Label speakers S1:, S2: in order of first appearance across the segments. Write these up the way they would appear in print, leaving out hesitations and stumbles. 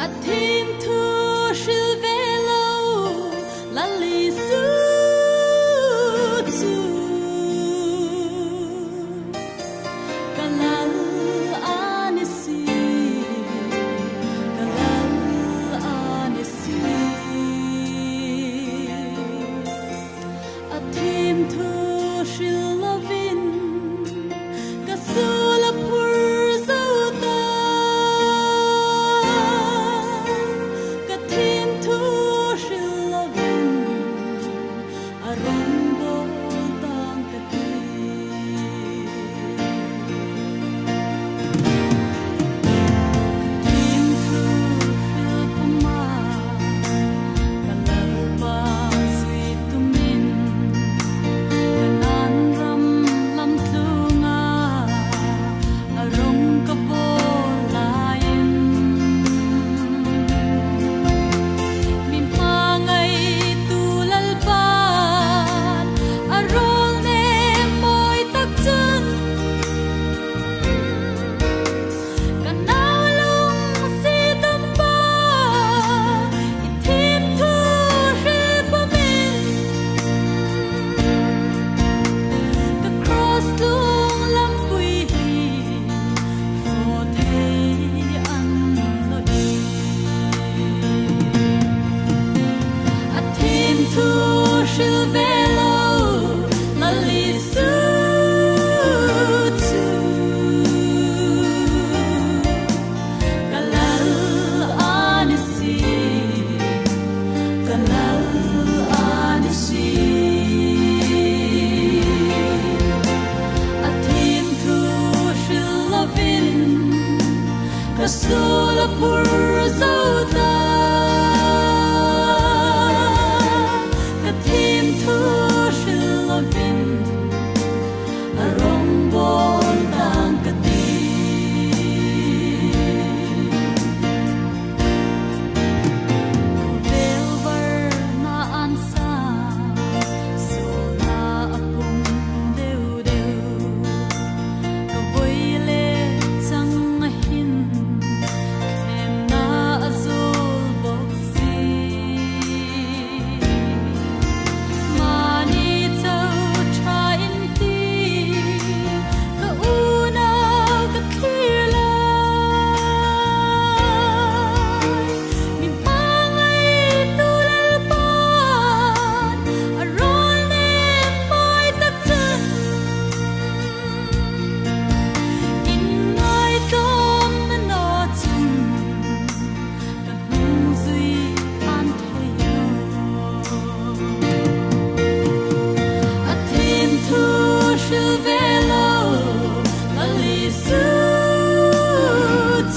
S1: Athim thu shil velo lali su tu kalal anisi Athim thu shil lovin kasula pur zauta Kathim thu shil lovin arong bol tang kati Kathim thu shil puma kalal ba sweet tumin kanan ram lam tlunga arong kabolain Mimpangai tulalpan arol ne moy takchan Kanawlong si tamba itim thu shil pamin The cross tung lam pui for thei an lo di Athim thu shil velo lali su tu kalal anisi Athim thu shil lovin kasula pur zauta Kathim thu shil lovin arong bol tang kati Velvar na ansa so na apung deu deu Kavoile chang hin khem na azul boxi Mani chau thain ti ka una ka clear lai Mimpangai tulalpan arol ne moy takchan Ingai tom na no chun ka hung zui an thayo Athim thu shil velo lali su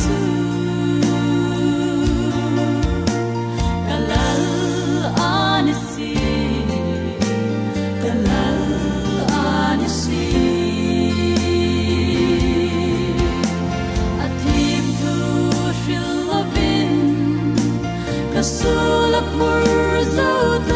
S1: tu kalal anisi Athim thu shil lovin kasula pur zauta